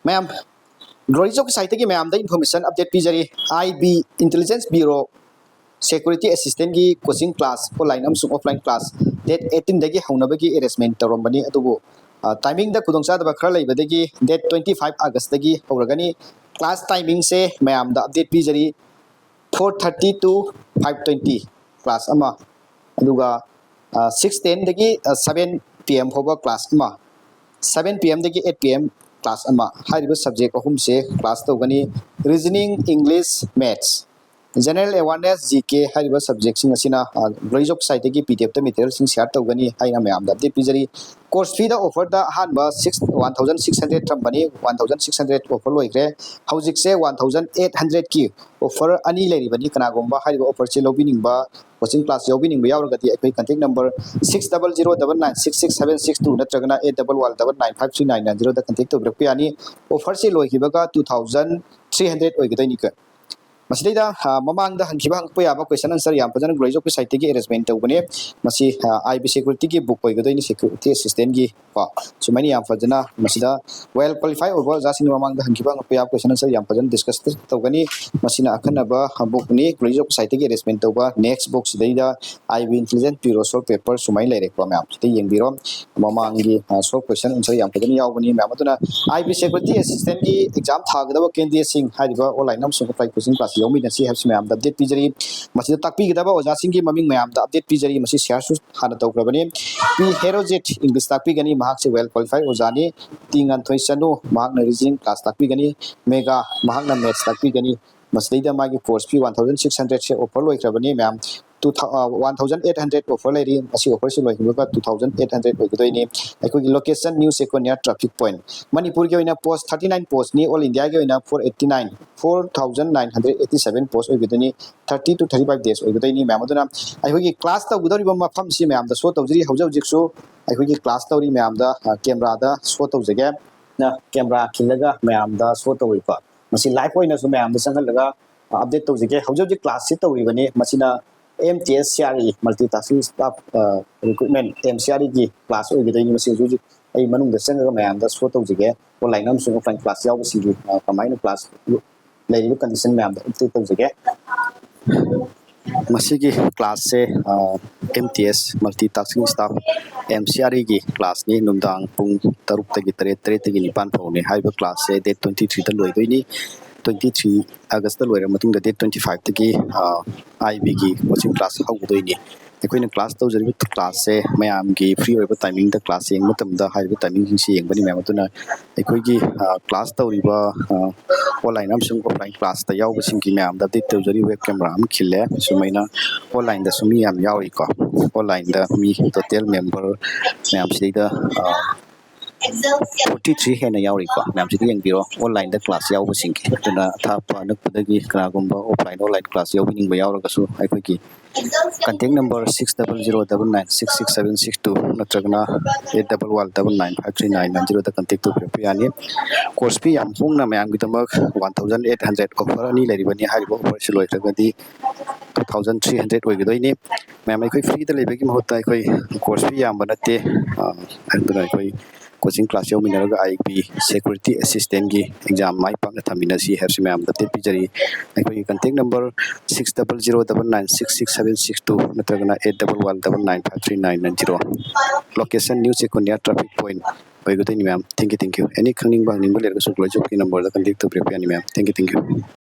ma'am glory job site की ma'am information update पीजरी IB intelligence bureau security assistant की coaching class online अमसुंग offline class date 18 दगी हौनबगी अरेंजमेंट तौरमबनी अदुबु टाइमिंग द खुदोंचादब खरा लेबदगी डेट 25 अगस्त दगी हौरगनी क्लास टाइमिंग से मैम द अपडेट पीजरी 4:30 to 5:20 क्लास अमा अदुगा 6:10 दगी 7 PM होबा क्लास अमा 7 PM दगी 8 PM क्लास अमा हाइरिबा सब्जेक्ट अहुम से क्लास तौगनी reasoning English maths general awareness GK हाइरिबा सब्जेक्ट सिंग असिना ग्लोरी जॉब साइट की PDF द मटेरियल सिंग शेयर तौगनी हाइना मैम द अपडेट पीजरी कोर्स फी द ऑफर द हानबा 1600 थ्रमबनी 1600 ऑफर लोइग्रे हौजिक से 1800 की ऑफर अनि लेरिबनी कनागोंबा हाइरिबा ऑफर से लोबिनिंगबा कोचिंग क्लास योबिनिंग यावरगदी अखोई कांटेक्ट नंबर 6009966762 नत्रगना 8119539990 द कांटेक्ट तौरक यानी ऑफर से लोइगिबगा 2300 ओइगदैनि क मसीदा ममांग द हंखिबा हंगपो याबा क्वेश्चन आंसर याम फजन ग्लोरी जॉब साइट की अरेंजमेंट तौबने मसी IB सिक्योरिटी की बुक ओइगदैनि सिक्योरिटी असिस्टेंट की को सुमाइनि याम फजना मसीदा वेल क्वालिफाइड ओवर जासिन ममांग द हंखिबा हंगपो याब क्वेश्चन आंसर याम फजन डिस्कस तौगनी मसीना अखनबा बुक नि ग्लोरी जॉब साइट की अरेंजमेंट तौबा नेक्स्ट बुक सिदैदा IB intelligence bureau solve paper सुमाइ लेरेको मैम सिदै यंगबिरो ममांग की सॉल्व क्वेश्चन आंसर याम फजन यावबनी मैम अदुना IB सिक्योरिटी असिस्टेंट की एग्जाम थागदबा कैंडिडेट सिंग हाइबा ऑनलाइन नम सुंग कोचिंग क्लास योमिनसी हैब्स मैम द अपडेट पीजरी मसीदा ताकपीगदबा ओजासिंग की ममिंग मैम द अपडेट पीजरी मसी शेयर सु हाना तौक्रबनी पी हेरोजेट इंग्लिश ताकपीगनी महाक से वेल क्वालिफाइड ओजानी तिंगन थोइसनु महाक न रीजनिंग क्लास ताकपीगनी मेगा महाक न मैथ्स ताकपीगनी मसीदा मागी कोर्स फी 1600 से ऑफर लोइक्रबनी मैम 1800 ऑफर लेरी असी ऑफर से लोइबगा 2800 ओइगदोइनी अखोगी location new Chekon near traffic point Manipur के ओइना पोस्ट 39 पोस्ट नि ऑल इंडिया के ओइना 4987 पोस्ट ओइगदोइनी 30 to 35 days ओइगदोइनी मैम अदुना अखोगी क्लास तौगदोरिबा मफम सि मैम द शो तौजरी हौजौजिकसु अखोगी क्लास तौरी मैम द कैमरा द शो तौजगे ना कैमरा खिलगा मैम द शो तौइबा मसी लाइव ओइना सु मैम द संगलगा अपडेट तौजगे हौजौजि क्लास से तौरिबनी मसिना MTS CRE multitasking staff recruitment MCRE की क्लास ओइगदोइनी मसी जुजि आई मनुंग द संगगा मैम द शो तौजगे ऑनलाइन नम सुंग ऑफलाइन क्लास यावसिंगी कमाइन क्लास लेरिबा कंडीशन मैम द अपडेट तौजगे मसी की क्लास से MTS multitasking staff MCRE की क्लास नि नुमदांग पुंग 6 तगी 3 तगी 9 फाउने हाइबा क्लास से डेट 23 द लोइदोइनी 23 अगस्त लोइरा मतुंग द डेट 25 तगी IB की कोचिंग क्लास हौगदोइनी अखोइना क्लास तौजरिबा क्लास से मैम की फ्री ओइबा टाइमिंग द क्लास येंग मतमदा हाइबा टाइमिंग से येंगबनी मैम अदुना अखोइगी क्लास तौरिबा ऑनलाइन अमसुंग ऑफलाइन क्लास ता यावबसिंग की मैम द अपडेट तौजरी वेब कैमरा अम खिले सुमैना ऑनलाइन द सुमी याम यावरिको ऑनलाइन द मी टोटल मेंबर मैम सिदा 43 हेना यावरिको मैम सिदा येंगिरो ऑनलाइन द क्लास यावबसिंग की अदुना थापा नकपदगी कनागुंबा ऑफलाइन ऑनलाइन क्लास यावबिनिंग यावरगसु अखोइगी contact number 6009966762 नत्रगना 8119539990 द कांटेक्ट तौरप यानी कोर्स फी याम होंगना मैम गिदमक 1800 ऑफर अनि लेरिबनी हारिबो ऑफर से लोइत्रगदी 2300 ओइगदोइनी मैम अखोइ फ्री द लेबेगी महत्ता अखोइ कोर्स फी याम बनते अंदुना अखोइ कोचिंग क्लास योमिनरगा IB सिक्योरिटी असिस्टेंट की एग्जाम माइ पाकना थमिनसी हैब्स मैम द पिजरी अखोइ कांटेक्ट नंबर 6009966762 नत्रगना 8119539990 लोकेशन न्यू सेकोनिया ट्रैफिक पॉइंट ओइगदोइनी मैम थैंक यू एनी खंगनिंग बांगनिंग लेरगसु ग्लोरी जॉब की नंबर द कांटेक्ट तौरप यानी मैम थैंक यू